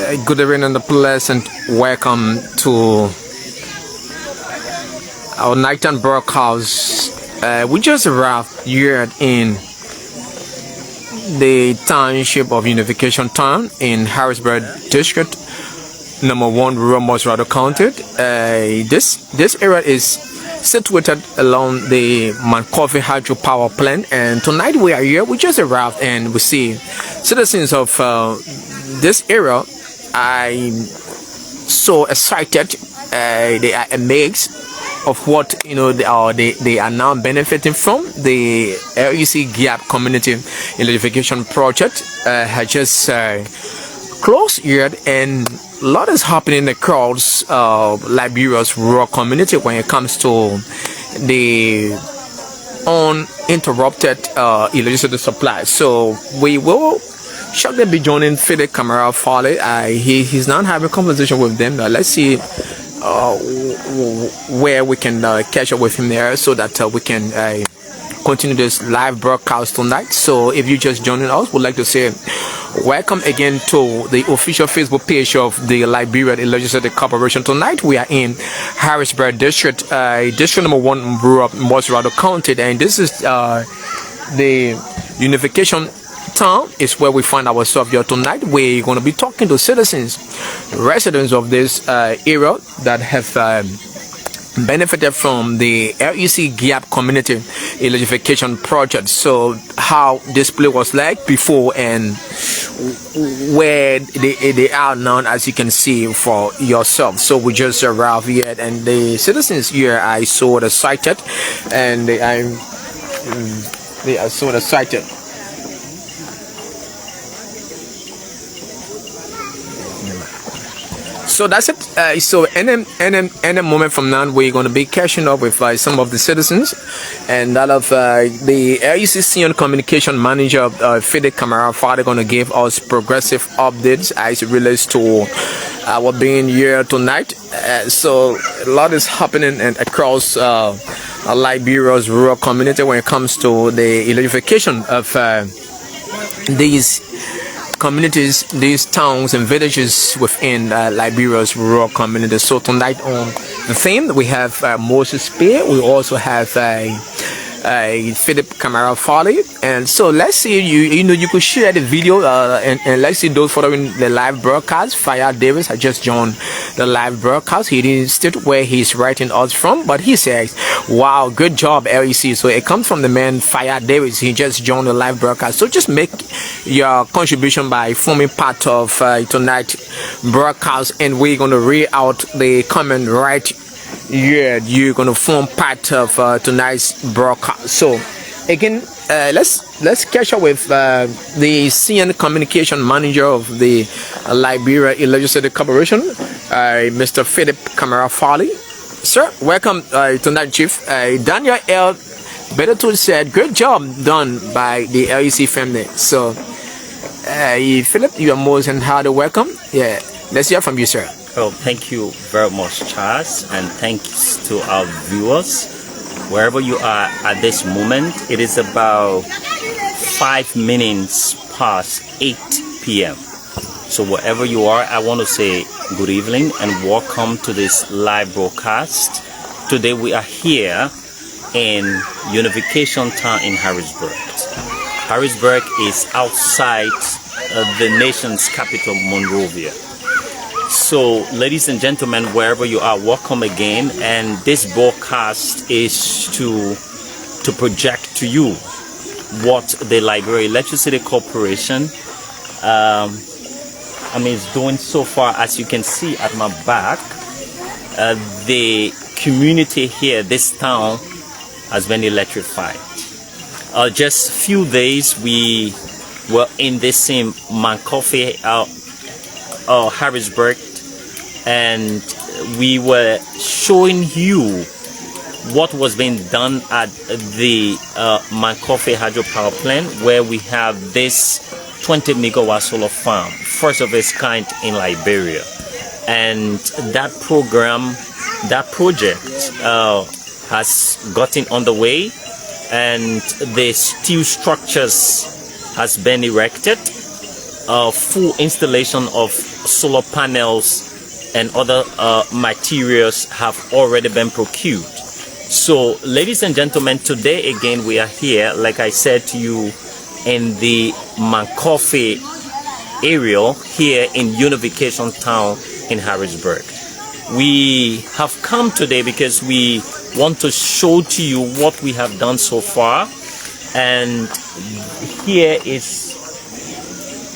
Good evening and a pleasant welcome to our nighttime broadcast. We just arrived here in the township of Unification Town in Harrisburg District, number 1, rural Montserrado County. This area is situated along the Mancoffey Hydro Power Plant, and tonight we are here. We just arrived and we see citizens of this area. I so excited. They are amazed of what they are now benefiting from. The G-CEP community electrification project has just closed here, and a lot is happening across Liberia's rural community when it comes to the uninterrupted electricity supply. So we will shortly be joining Fede Camara Farley. He's now having a conversation with them. Let's see where we can catch up with him there, so that we can continue this live broadcast tonight. So if you just joining us, we'd like to say welcome again to the official Facebook page of the Liberia Electricity Corporation. Tonight we are in Harrisburg District, District number 1, rural Montserrado County, and this is the Unification Town is where we find ourselves here tonight. We're going to be talking to citizens, residents of this area that have benefited from the G-CEP community electrification project. So how this place was like before and where they are now, as you can see for yourself. So we just arrived here, and the citizens here are so excited, and they are so excited. So that's it. So any moment from now, we're going to be catching up with some of the citizens, and that of the Eectrified communication manager, Fede Camara Farley, going to give us progressive updates as it relates to our being here tonight. So a lot is happening across Liberia's rural community when it comes to the electrification of these communities, these towns and villages within Liberia's rural community. So tonight on the theme, we have Moses Spear. We also have Philip Camara Farley. And so let's see, you could share the video and let's see those following the live broadcast. Fire Davis has just joined the live broadcast. He didn't state where he's writing us from, but he says, wow, good job, LEC. So it comes from the man Fire Davis. He just joined the live broadcast. So just make your contribution by forming part of tonight's broadcast, and we're going to read out the comment right here. You're going to form part of tonight's broadcast. So again, let's catch up with the CN communication manager of the Liberia Electricity Corporation, Mr. Philip Camara Farley. Sir, welcome tonight, Chief. Daniel L. Bedetul said, great job done by the LEC family. So Philip, you are most and highly welcome. Yeah, let's hear from you, sir. Well, thank you very much, Charles, and thanks to our viewers wherever you are at this moment. It is about 5 minutes past 8 p.m. So wherever you are, I want to say good evening and welcome to this live broadcast. Today we are here in Unification Town in Harrisburg. Harrisburg is outside the nation's capital, Monrovia. So, ladies and gentlemen, wherever you are, welcome again. And this broadcast is to project to you what the Liberia Electricity Corporation is doing so far. As you can see at my back, the community here, this town, has been electrified. Just a few days, we were in this same Mancoffey, Harrisburg, and we were showing you what was being done at the Mancoffey Hydro Power Plant, where we have this 20 megawatt solar farm, first of its kind in Liberia. And that project has gotten underway, and the steel structures has been erected. Full installation of solar panels and other materials have already been procured. So, ladies and gentlemen, today again we are here, like I said to you, in the Mankofe area here in Unification Town in Harrisburg. We have come today because we want to show to you what we have done so far. And here is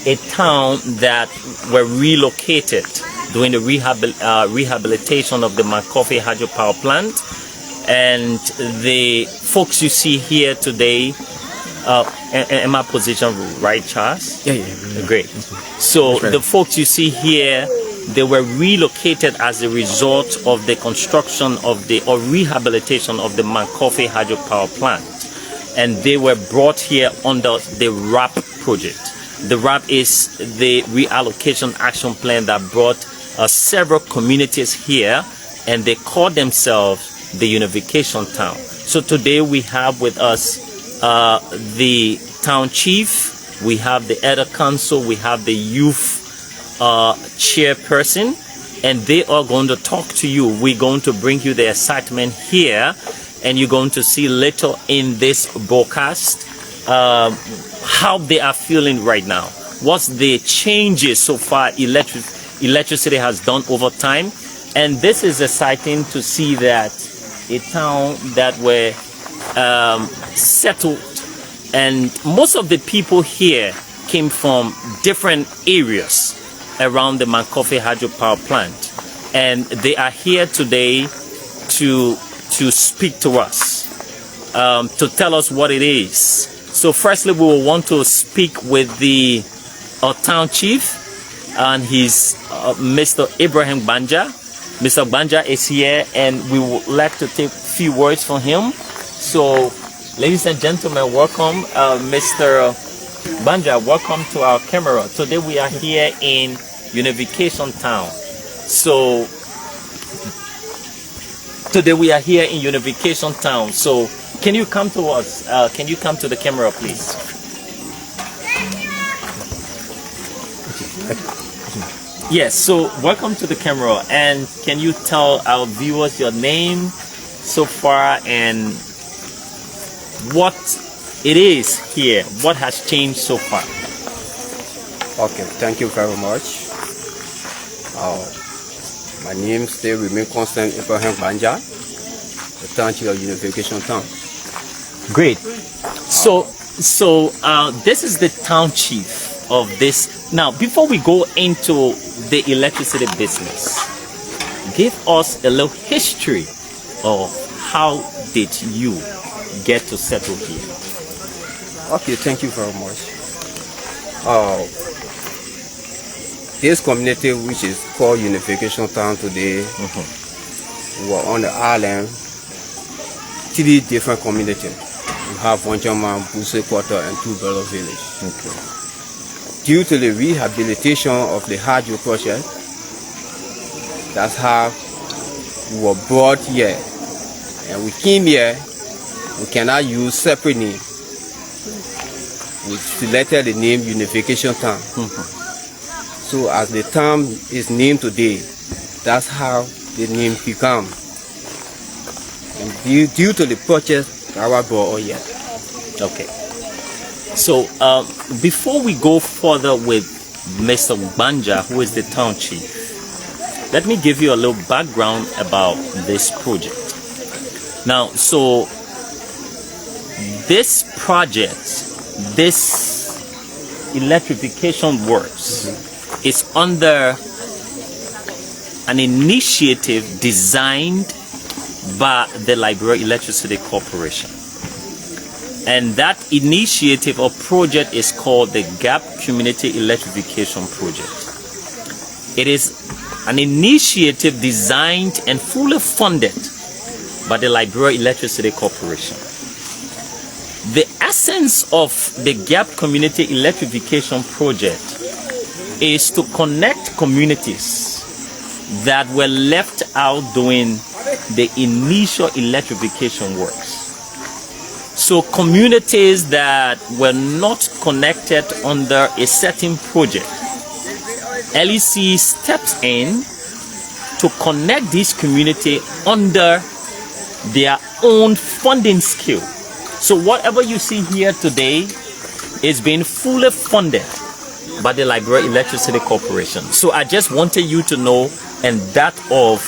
a town that were relocated during the rehabilitation of the Mankofe hydropower plant. And the folks you see here today, in my position, right, Charles? Yeah. Great. So the folks you see here, they were relocated as a result of the construction of or rehabilitation of the Mankofe hydropower plant. And they were brought here under the RAP project. The RAP is the reallocation action plan that brought several communities here, and they call themselves the Unification Town. So today we have with us the town chief, we have the elder council, we have the youth chairperson, and they are going to talk to you. We're going to bring you the excitement here, and you're going to see later in this broadcast how they are feeling right now. What's the changes so far electricity has done over time. And this is exciting to see that a town that were settled, and most of the people here came from different areas around the Mankofe hydropower plant, and they are here today to speak to us, to tell us what it is. So firstly, we will want to speak with the town chief, and he's Mr. Ibrahim Banja. Mr. Banja is here, and we would like to take a few words from him. So, ladies and gentlemen, welcome, Mr. Banja. Welcome to our camera. Today we are here in Unification Town. So, today we are here in Unification Town. So, can you come to us? Can you come to the camera, please? Yes, so welcome to the camera, and can you tell our viewers your name so far and what it is here, what has changed so far? Okay, thank you very much. My name still remains constant, Ibrahim Banja, the town chief of Unification Town. Great. So this is the town chief of this. Now, before we go into the electricity business, give us a little history of how did you get to settle here? Okay, thank you very much. This community, which is called Unification Town today, we were on the island, 3 different communities. We have one German, Buse Quarter, and 2 Bello Village. Okay. Due to the rehabilitation of the hydro project, that's how we were brought here. And we came here, we cannot use separate name. We selected the name Unification Town. So as the town is named today, that's how the name became. And due to the project, our brought here. Okay. So, before we go further with Mr. Banja, who is the town chief, let me give you a little background about this project. Now, so this project, this electrification works, is under an initiative designed by the Liberia Electricity Corporation. And that initiative or project is called the G-CEP Community Electrification Project. It is an initiative designed and fully funded by the Liberia Electricity Corporation. The essence of the G-CEP Community Electrification Project is to connect communities that were left out during the initial electrification works. So communities that were not connected under a certain project LEC steps in to connect this community under their own funding scale. So whatever you see here today is being fully funded by the Liberia Electricity Corporation. So I just wanted you to know, and that of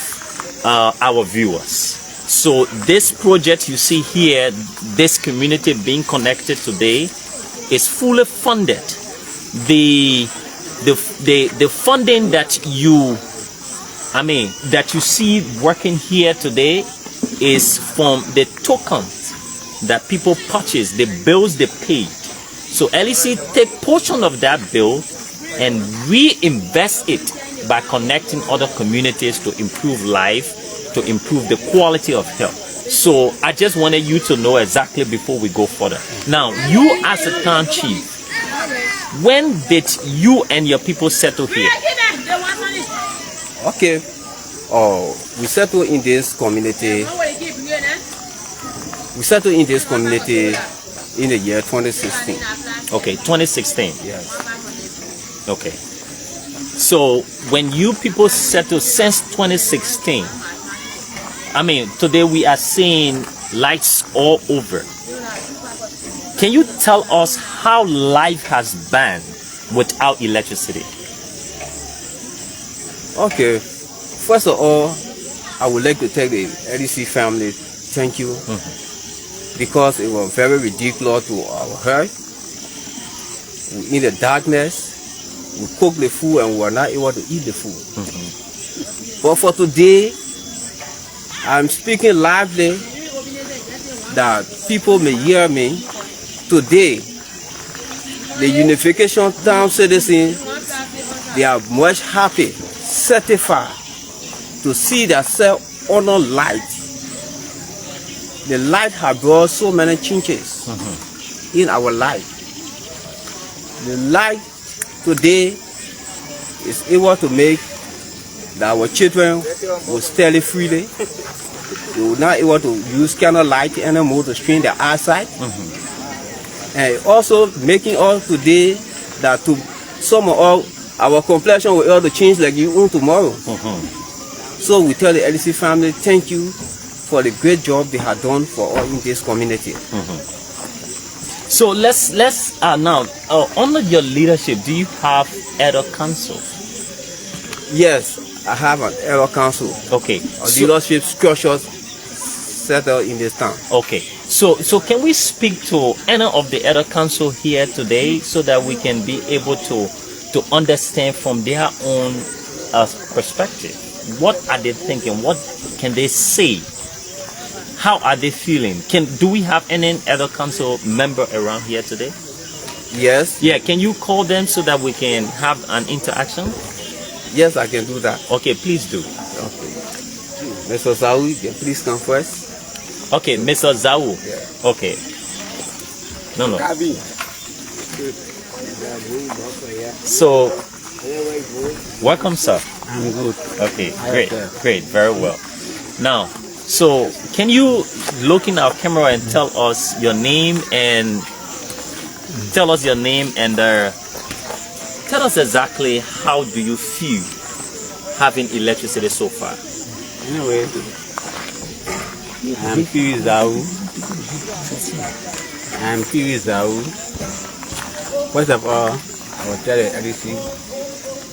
our viewers. So this project you see here, this community being connected today, is fully funded. The funding that you see working here today is from the tokens that people purchase, the bills they paid. So LEC take portion of that bill and reinvest it by connecting other communities to improve life, to improve the quality of health. So I just wanted you to know exactly before we go further. Now, you as a town chief, when did you and your people settle here? Okay. We settled in this community. We settled in this community in the year 2016. Okay, 2016. Yes. Okay. So when you people settled since 2016, today we are seeing lights all over. Can you tell us how life has been without electricity? Okay. First of all, I would like to tell the LEC family, thank you, because it was very ridiculous to our health. In the darkness, we cook the food and we were not able to eat the food. But for today, I'm speaking lively that people may hear me. Today, the Unification Town citizens, they are much happy, satisfied to see themselves under light. The light has brought so many changes in our life. The light today is able to make that our children will study freely. They will not able to use candle light anymore to strain their eyesight. And also making us today that to some of our complexion will able to change like you own tomorrow. So we tell the LEC family, thank you for the great job they have done for us in this community. So let's now under your leadership, do you have elder council? Yes, I have an elder council. Okay. Leadership structures settled in this town. Okay. So can we speak to any of the elder council here today so that we can be able to understand from their own perspective? What are they thinking? What can they say? How are they feeling? Do we have any other council member around here today? Yes. Yeah, can you call them so that we can have an interaction? Yes, I can do that. Okay, please do. Okay. Mr. Zawu, you can please come first. Okay, Mr. Zawu. Yeah. Okay. No. So, welcome, sir. I'm good. Okay, great, very well. Now, so can you look in our camera and tell us your name and tell us exactly how do you feel having electricity so far? Anyway, I'm P. Zawu. First of all, I will tell the LEC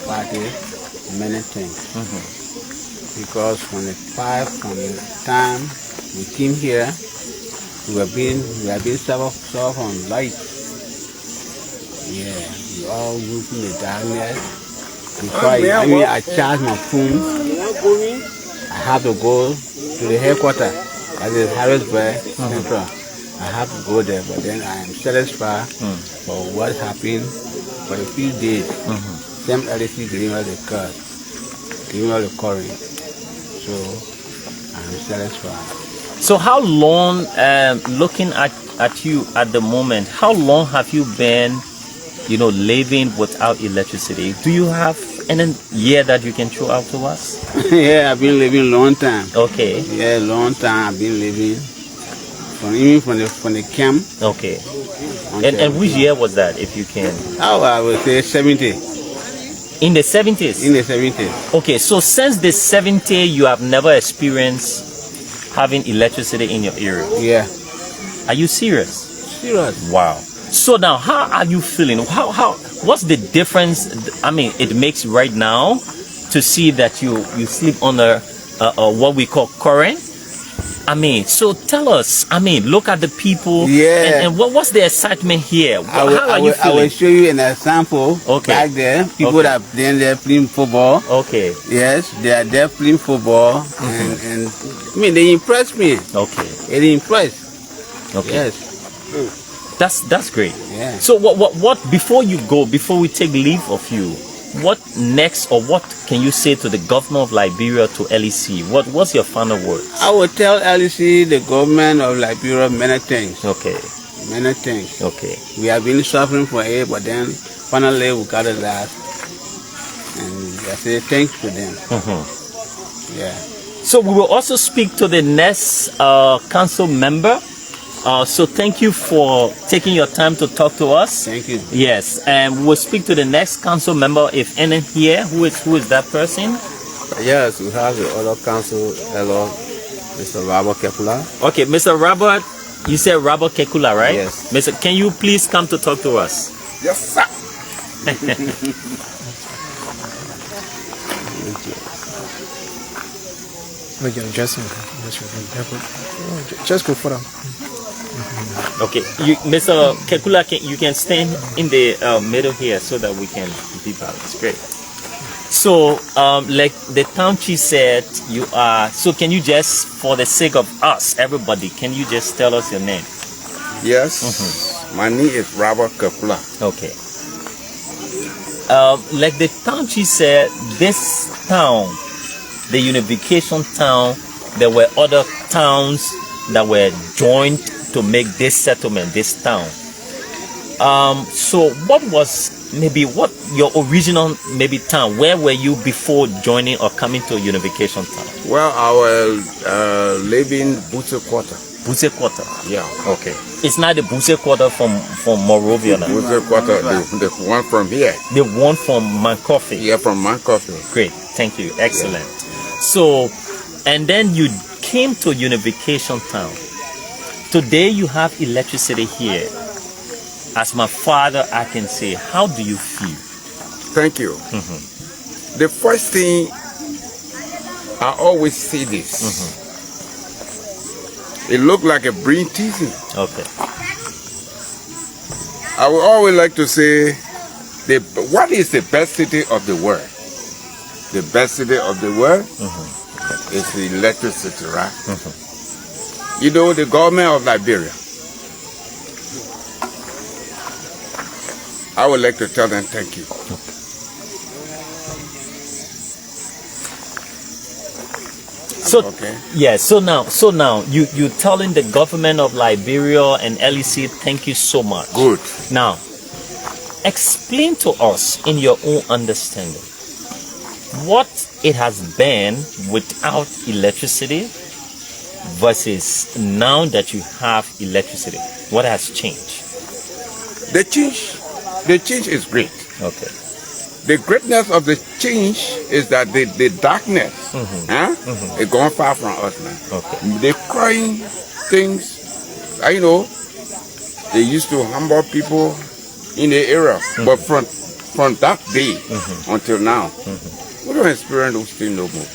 party many things. Because from the time we came here, we have been served on light. Yeah, we all work in the darkness. Before I charge my phone, I have to go to the headquarters, that is Harrisburg Central. I have to go there, but then I am satisfied for what happened for a few days. Same LEC giving us the card, giving us the current. So I'm satisfied. So how long, looking at you at the moment, how long have you been, living without electricity? Do you have any year that you can throw out to us? Yeah, I've been living a long time. Okay. Yeah, long time I've been living. From the camp. Okay. And which year was that, if you can? Oh, I would say 70. In the 70s? In the 70s. Okay, so since the 70s, you have never experienced having electricity in your area? Yeah. Are you serious? Serious. Wow. So now, how are you feeling? What's the difference, I mean, it makes right now to see that you sleep under what we call current? I mean, so tell us, I mean, look at the people. Yeah. And what's the excitement here? How are you I feeling? will show you an example. Okay. Back there, people Okay. that been there playing football. Okay. Yes, they are there playing football. And I mean, they impressed me. Okay. They impressed. Okay. Yes. That's great. Yeah. So what before you go, before we take leave of you, what next, or what can you say to the governor of Liberia, to LEC? What's your final words? I will tell LEC, the government of Liberia, many things. Okay. Many things. Okay. We have been suffering for it, but then finally we got it last. And I say thanks to them. Yeah. So we will also speak to the next council member. So thank you for taking your time to talk to us. Thank you. Yes, and we'll speak to the next council member, if any here. Who is that person? Yes, we have the other council, hello, Mr. Robert Kepler. Okay, Mr. Robert, you said Robert Kekula, right? Yes. Mr. Can you please come to talk to us? Yes, sir. Just go for them. Okay, Mr. Kekula, you can stand in the middle here so that we can be balanced. Great. So, like the town chief said, you are. So, can you just, for the sake of us, everybody, can you just tell us your name? Yes, my name is Robert Kepler. Okay. Like the town chief said, this town, the Unification town, there were other towns that were joined to make this settlement, this town. So what was what your original town? Where were you before joining or coming to Unification town? Well, I was living Buse Quarter. Buse Quarter. Yeah. Okay. It's not the Buse Quarter from Monrovia now. Buse Quarter, the one from here. The one from Mancoffey. Yeah, from Mancoffey. Great. Thank you. Excellent. So, and then you came to Unification town. Today you have electricity here. As my father, I can say, how do you feel? Thank you. The first thing, I always say this. It looked like a brain teasing. Okay. I would always like to say, what is the best city of the world? The best city of the world is the electricity, right? You know, the government of Liberia, I would like to tell them thank you. So okay. yeah, so now you telling the government of Liberia and LEC thank you so much. Good. Now, explain to us in your own understanding what it has been without electricity versus now that you have electricity. What has changed? The change is great. Okay. The greatness of the change is that the darkness is gone far from us now. Okay. The crying things, I know, they used to humble people in the area, but from that day until now, we don't experience those things no more.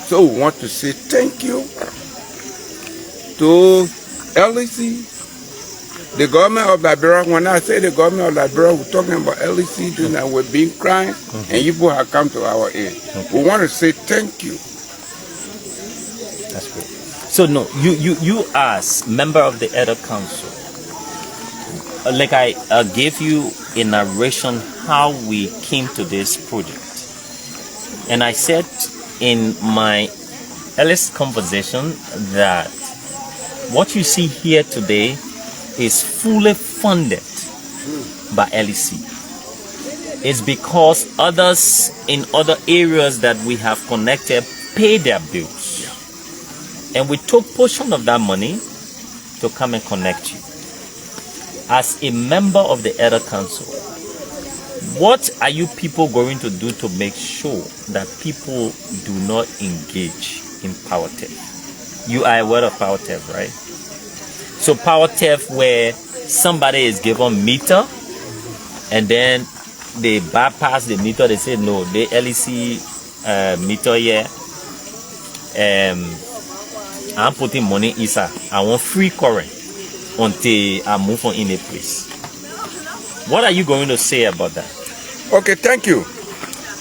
So we want to say thank you to LEC, the government of Liberia. When I say the government of Liberia, we're talking about LEC, and we've been crying, and people have come to our aid. We want to say thank you. That's great. So no, you as member of the Elder Council, like I gave you a narration how we came to this project. And I said in my earliest conversation that what you see here today is fully funded by LEC. It's because others in other areas that we have connected pay their bills. And we took portion of that money to come and connect you. As a member of the Elder Council, What are you people going to do to make sure that people do not engage in power theft? You are aware of power theft, right? So power theft where somebody is given meter and then they bypass the meter, they say no, the LEC meter here, I'm putting money inside. I want free current until I move on in a place. What are you going to say about that? Okay, thank you.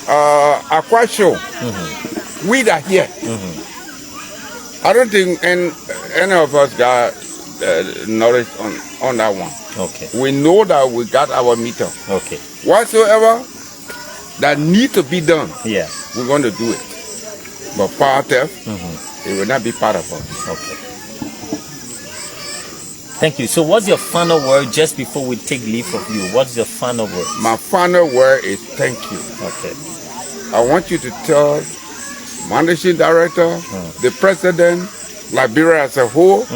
I'm quite sure we that here. I don't think any of us got knowledge on that one. Okay. We know that we got our meter. Okay. Whatsoever that need to be done, Yeah. we're going to do it. But power theft, it will not be part of us. Okay. Thank you. So what's your final word just before we take leave of you? What's your final word? My final word is thank you. Okay. I want you to tell managing director, the president, Liberia as a whole,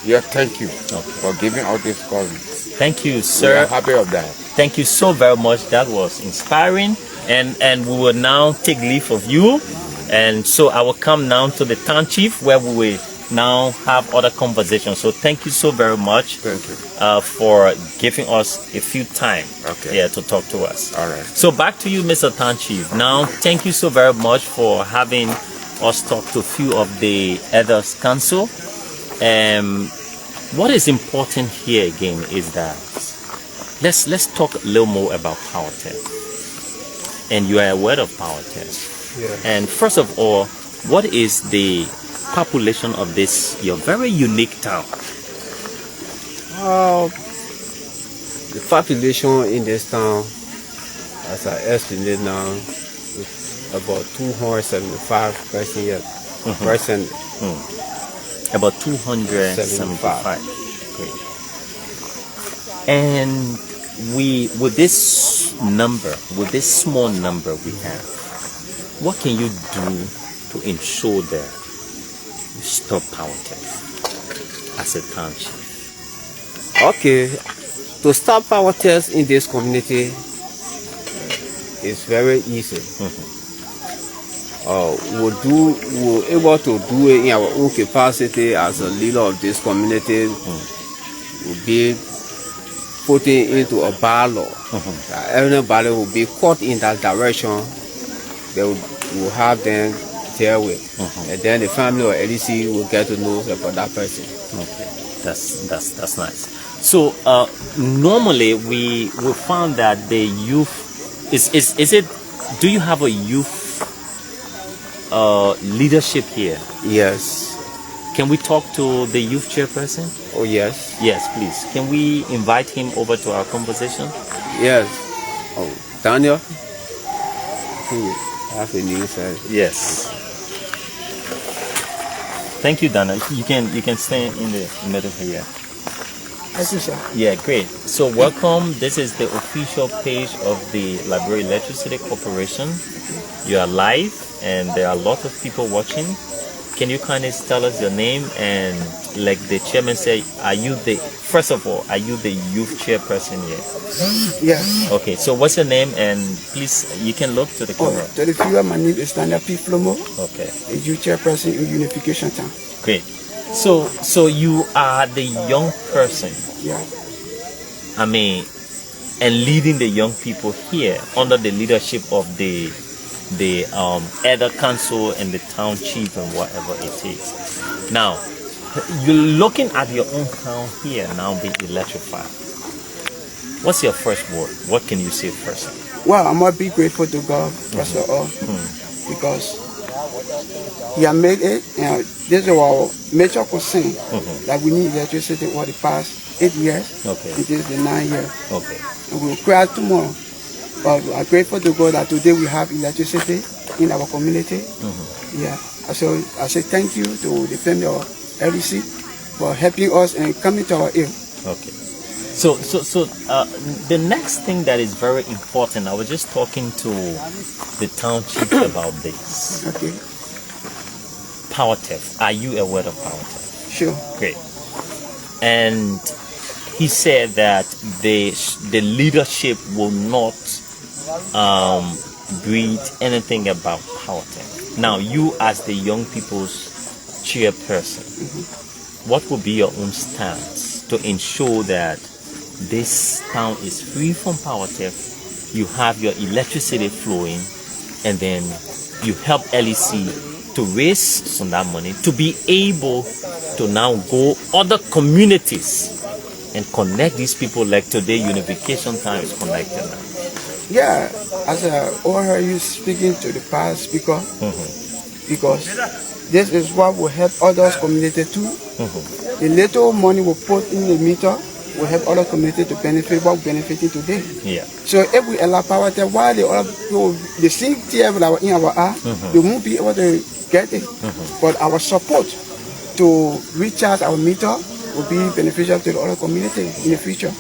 yeah, thank you for giving out this calling. Thank you, We are sir. happy of that. Thank you so very much. That was inspiring. And we will now take leave of you. And so I will come now to the town chief where we will now have other conversations. So thank you so very much Thank you. for giving us a few time to talk to us. All right. So back to you, Mr. Town Chief. Now, thank you so very much for having us talk to a few of the others council. What is important here again is that let's talk a little more about power theft. And you are aware of power theft. Yeah. And first of all, what is the population of this your very unique town? The population in this town, as I estimate now, is about 275 person here. About 275. Great. And with this number, with this small number we have, what can you do to ensure that you stop power theft as a town chief? Okay, to stop power theft in this community is very easy. We're able to do it in our own capacity as a leader of this community. We'll be putting into a bylaw that everybody will be caught in that direction. They will have them deal with, and then the family or LEC will get to know about that person. Okay, that's nice. So normally we found that the youth is it? Do you have a youth leadership here? Yes. Can we talk to the youth chairperson? Oh yes. Yes, please. Can we invite him over to our conversation? Yes. Oh, Daniel. Have a new side. Yes. Thank you, Dana. You can stand in the middle here. Thank you, sir. Yeah, great. So welcome. This is the official page of the Liberia Electricity Corporation. You are live, and there are a lot of people watching. Can you kindly tell us your name and, like the chairman said, are you the youth chairperson here? Yes. Okay, so what's your name, and please you can look to the camera. To the viewer, my name is Daniel P. Flomo, Okay, a youth chairperson in Unification Town. great. So you are the young person, Yeah. I mean, and leading the young people here under the leadership of the elder council and the town chief and whatever it is. Now, you're looking at your own town here now being electrified. What's your first word? What can you say first? Well, I must be grateful to God, first of all, because He has made it, and this is our major concern, that we need electricity for the past 8 years, Okay. and this is the 9th year, Okay. and we will cry tomorrow. But we are grateful to God that today we have electricity in our community. Yeah. So I say thank you to the family of LEC for helping us and coming to our aid. Okay. So the next thing that is very important, I was just talking to the town chief about this. Okay. Power theft. Are you aware of power theft? Sure. Great. And he said that the leadership will not breathe anything about politics. Now, you as the young people's chairperson, what will be your own stance to ensure that this town is free from politics, you have your electricity flowing, and then you help LEC to raise some of that money to be able to now go other communities and connect these people like today Unification Town is connected now? Yeah, as I overheard you speaking to the past speaker, because this is what will help others community too. The little money we put in the meter will help other community to benefit what we're benefiting today. Yeah. So if we allow power to while the other people, the same TF that are in our eye, they won't be able to get it. But our support to recharge our meter will be beneficial to the other community in the future.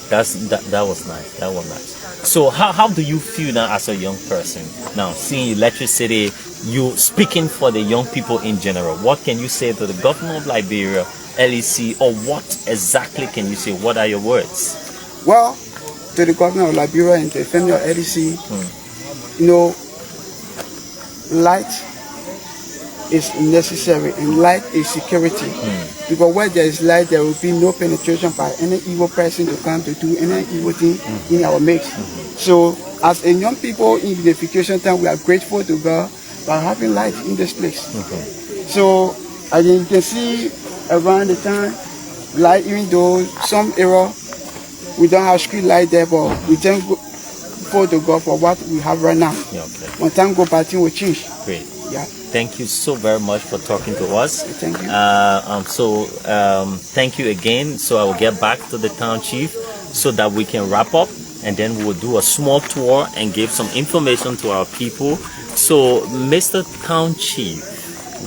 That was nice. That was nice. So how do you feel now as a young person? Now seeing electricity, you speaking for the young people in general. What can you say to the government of Liberia, LEC, or what exactly can you say? What are your words? Well, to the government of Liberia and to the family of LEC, you know, light is necessary and light is security. Because where there is light, there will be no penetration by any evil person to come to do any evil thing in our midst. So as a young people in Unification Town, we are grateful to God for having light in this place. So as you can see around the town, light, even though some area we don't have street light there, but we thank God to God for what we have right now. When time go by, things will change. Great. Yeah. Thank you so very much for talking to us. Thank you. Thank you again. So I will get back to the town chief so that we can wrap up, and then we will do a small tour and give some information to our people. So, Mr. Town Chief,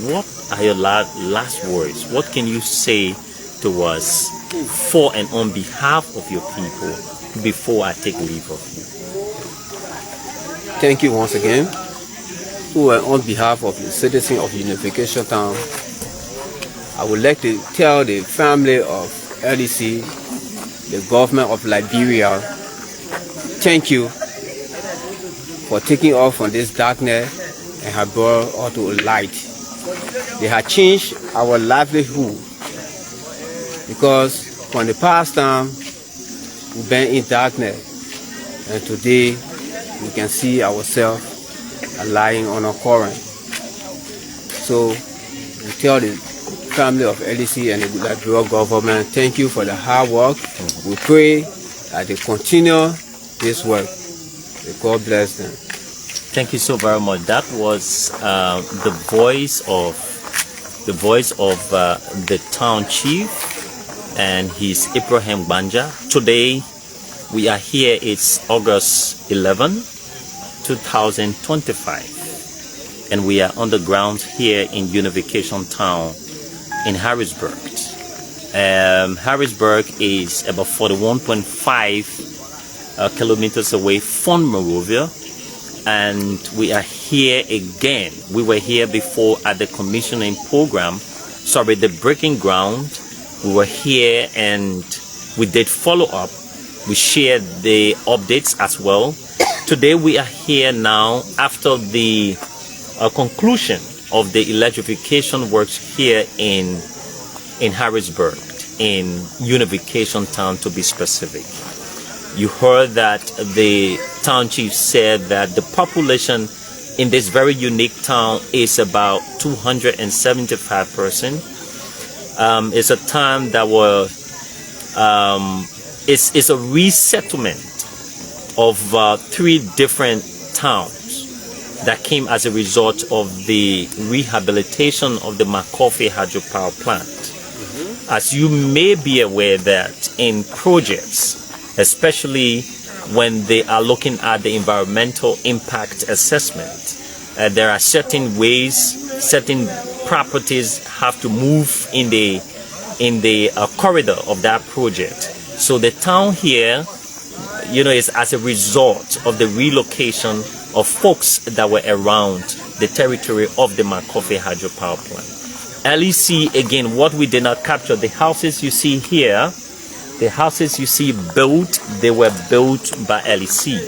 what are your last words? What can you say to us for and on behalf of your people before I take leave of you? Thank you once again. On behalf of the citizens of Unification Town, I would like to tell the family of LEC, the government of Liberia, thank you for taking us from this darkness and have brought us to light. They have changed our livelihood, because from the past time we've been in darkness, and today we can see ourselves lying on a current. So we tell the family of LEC and the Liberia government, thank you for the hard work. We pray that they continue this work. May God bless them. Thank you so very much. That was the voice of the town chief, and he's Ibrahim Banja. Today we are here. It's August 11, 2025, and we are on the ground here in Unification Town in Harrisburg. Harrisburg is about 41.5 kilometers away from Monrovia, and we are here again. We were here before at the commissioning program, the breaking ground. We were here and we did follow up. We shared the updates as well. Today we are here now after the conclusion of the electrification works here in Harrisburg, in Unification Town to be specific. You heard that the town chief said that the population in this very unique town is about 275 persons. It's a town that it's a resettlement of 3 different towns that came as a result of the rehabilitation of the McCoffey hydropower plant. As you may be aware that in projects, especially when they are looking at the environmental impact assessment, there are certain ways, certain properties have to move in the corridor of that project. So the town here, is as a result of the relocation of folks that were around the territory of the McCoffey hydropower plant. LEC, again, what we did not capture, the houses you see here, the houses you see built, they were built by LEC.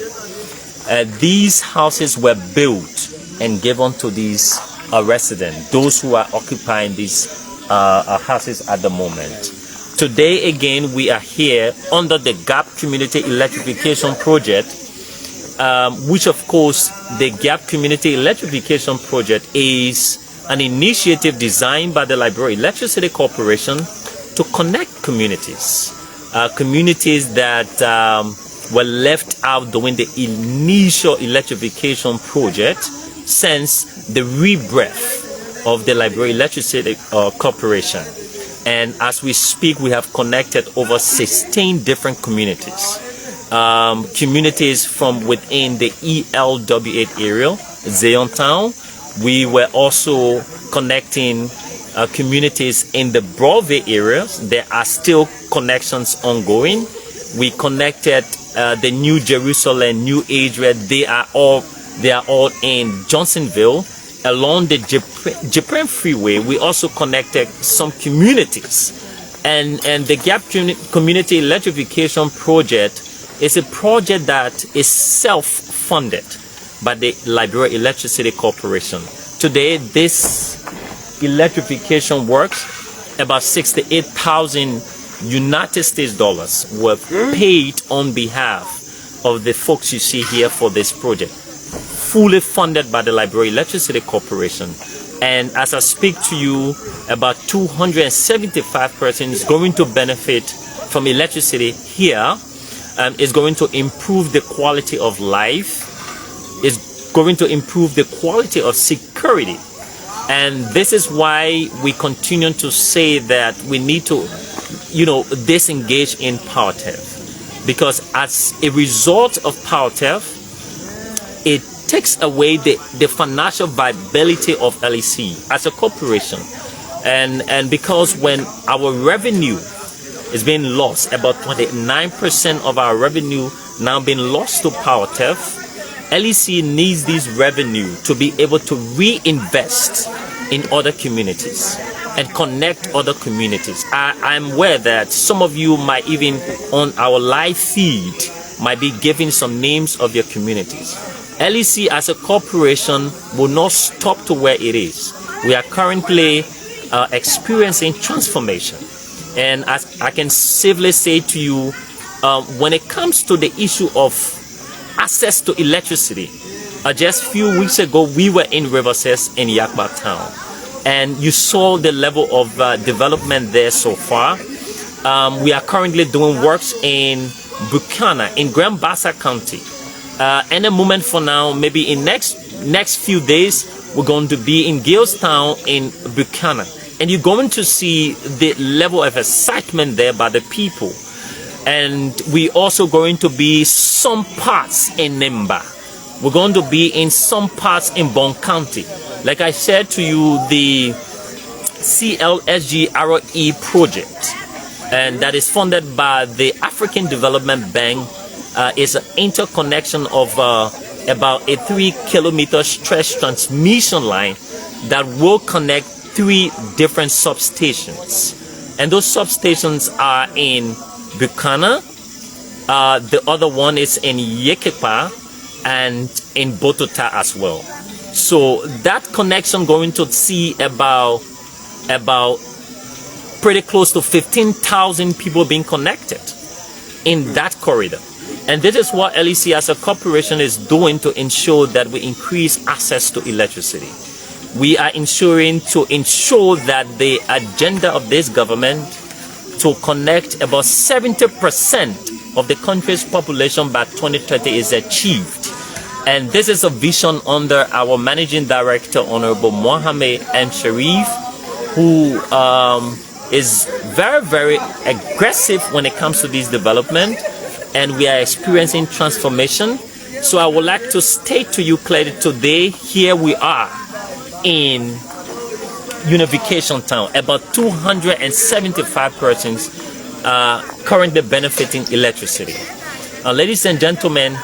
These houses were built and given to these residents, those who are occupying these houses at the moment. Today again, we are here under the GAP Community Electrification Project, which of course the GAP Community Electrification Project is an initiative designed by the Liberia Electricity Corporation to connect communities, communities that were left out during the initial electrification project since the rebirth of the Liberia Electricity Corporation. And as we speak, we have connected over 16 different communities. Communities from within the ELW8 area, Zion Town. We were also connecting communities in the Broadway areas. There are still connections ongoing. We connected the New Jerusalem, New Adria. They are all in Johnsonville. Along the Japan Freeway, we also connected some communities. And the GAP Community Electrification Project is a project that is self-funded by the Liberia Electricity Corporation. Today, this electrification works. About 68,000 United States dollars were paid on behalf of the folks you see here for this project, fully funded by the Liberia Electricity Corporation. And as I speak to you, about 275 persons going to benefit from electricity here. Is going to improve the quality of life, is going to improve the quality of security. And this is why we continue to say that we need to, disengage in power theft. Because as a result of power theft, it takes away the financial viability of LEC as a corporation. And because when our revenue is being lost, about 29% of our revenue now being lost to power theft, LEC needs this revenue to be able to reinvest in other communities and connect other communities. I'm aware that some of you might even on our live feed might be giving some names of your communities. LEC as a corporation will not stop to where it is. We are currently experiencing transformation. And as I can safely say to you, when it comes to the issue of access to electricity, just a few weeks ago, we were in Riverside in Yakba Town. And you saw the level of development there so far. We are currently doing works in Buchanan, in Grand Bassa County. Any moment for now, maybe in next few days, we're going to be in Galestown in Buchanan. And you're going to see the level of excitement there by the people. And we're also going to be some parts in Nimba. We're going to be in some parts in Bon County. Like I said to you, the CLSG ROE project, and that is funded by the African Development Bank, is an interconnection of about a 3-kilometer stretch transmission line that will connect 3 different substations, and those substations are in Buchanan, the other one is in Yekepa, and in Botota as well. So that connection going to see about pretty close to 15,000 people being connected in that corridor. And this is what LEC as a corporation is doing to ensure that we increase access to electricity. We are ensuring that the agenda of this government to connect about 70% of the country's population by 2030 is achieved. And this is a vision under our Managing Director, Honorable Mohammed M. Sharif, who is very, very aggressive when it comes to this development. And we are experiencing transformation. So I would like to state to you clearly today, here we are in Unification Town. About 275 persons currently benefiting electricity. Ladies and gentlemen,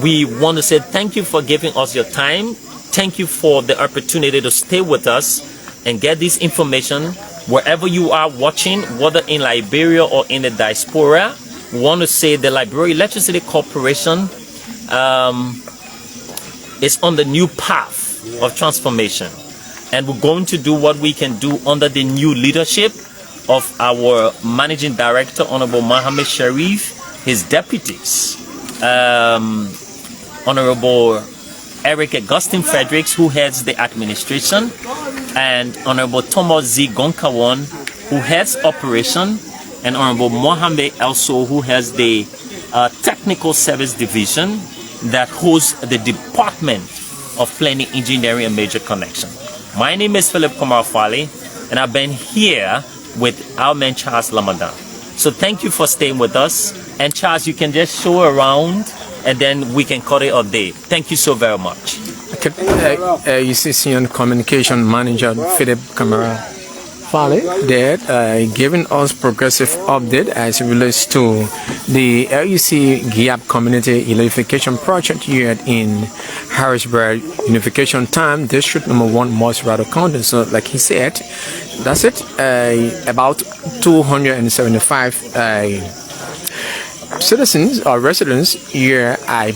we want to say thank you for giving us your time. Thank you for the opportunity to stay with us and get this information wherever you are watching, whether in Liberia or in the diaspora. We want to say the Liberia Electricity Corporation is on the new path of transformation. And we're going to do what we can do under the new leadership of our Managing Director, Honorable Mohammed Sharif, his deputies, Honorable Eric Augustine Fredericks, who heads the administration, and Honorable Thomas Z. Gonkawan, who heads operation, and Honorable Mohammed also, who has the technical service division that hosts the Department of Planning, Engineering, and Major Connection. My name is Philip Komar Fale, and I've been here with our man Charles Lamadan. So thank you for staying with us. And Charles, you can just show around, and then we can cut it all day. Thank you so very much. Electrification Communication Manager Philip Kamara Fale there, giving us progressive update as it relates to the G-CEP Community Electrification Project here in Harrisburg, Unification Time, District Number 1, Montserrado County. So, like he said, that's it. About 275 citizens or residents here are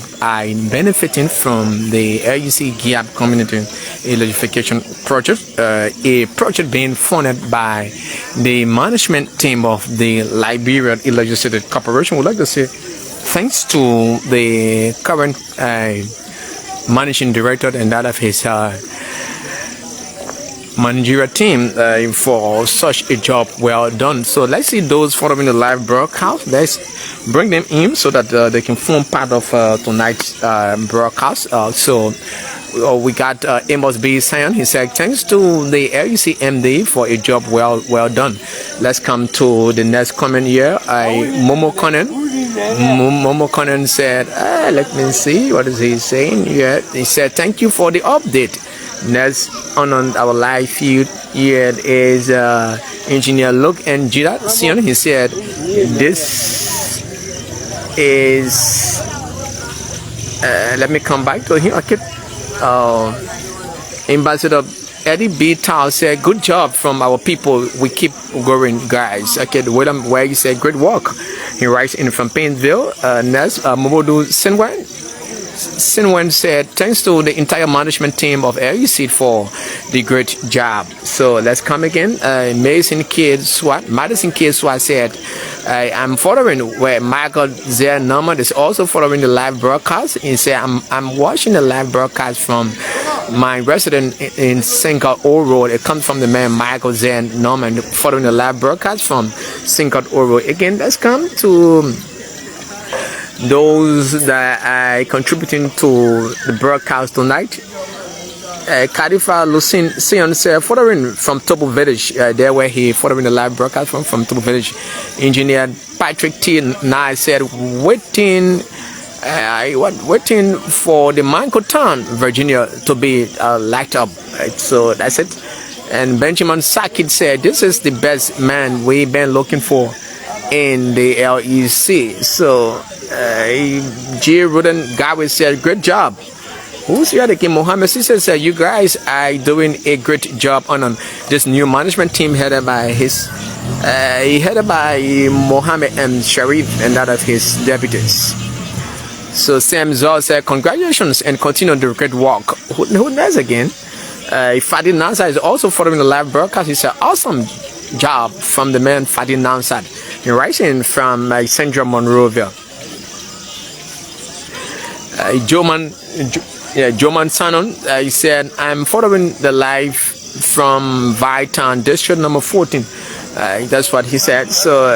benefiting from the G-CEP Community Electrification Project, a project being funded by the management team of the Liberia Electrified Corporation. We'd like to say thanks to the current managing director and that of his managerial team for such a job well done. So let's see those following the live broadcast. Let's bring them in so that they can form part of tonight's broadcast. So we got Amos B. Sion. He said, thanks to the LUCMD for a job well done. Let's come to the next comment here. Momo Conan said, let me see, what is he saying? Yeah, he said, thank you for the update. Next on our live feed here is Engineer Luke and Jida Sion. He said, this is let me come back to him. Okay. Ambassador Eddie B. Tao said, good job from our people. We keep going, guys. Okay, William Way said, great work. He writes in from Painesville. Next, Momodu Sinwen said, thanks to the entire management team of LUC for the great job. So let's come again. Madison Kid Swat said, I'm following where Michael Zer Norman is also following the live broadcast. He said, I'm watching the live broadcast from my resident in Sinkert Old Road. It comes from the man Michael Zer Norman following the live broadcast from Sinkert Old Road. Again, let's come to those that are contributing to the broadcast tonight. Kadifa Lucien Sion said, following from Topo Village, there where he following the live broadcast from Topo Village. Engineer Patrick T. Nye said, waiting for the Manco Town, Virginia to be lighted up. So that's it. And Benjamin Sakit said, this is the best man we've been looking for in the LEC. So G. Ruden Gawi said, great job. Who's the other again? Mohammed Sisa said, you guys are doing a great job on this new management team headed by Mohammed M. Sharif and that of his deputies. So Sam Zol said, congratulations and continue the great work. Who knows again? Fadi Nansad is also following the live broadcast. He said, awesome job from the man Fadi Nansad. He writes in from Central Monrovia. Joman Sanon, he said, I'm following the live from Vitan, District Number 14. That's what he said. So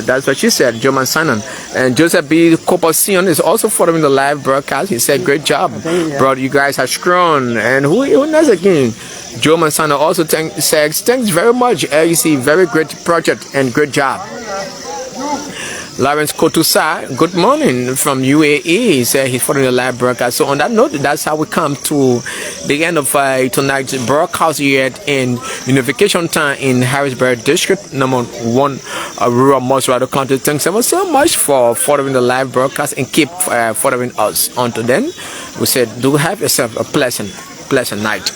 that's what she said, Joman Sanon. And Joseph B. Copasion is also following the live broadcast. He said, great job, bro. You guys are strong. And who knows again? Joe Mansano also says, thanks very much, LEC. Very great project and great job. Lawrence Kotusa, good morning from UAE. He said he's following the live broadcast. So on that note, that's how we come to the end of tonight's broadcast here in Unification Time in Harrisburg District, Number 1, Rural Montserrado County. Thanks ever so much for following the live broadcast and keep following us. Until then, we said, do have yourself a pleasant night.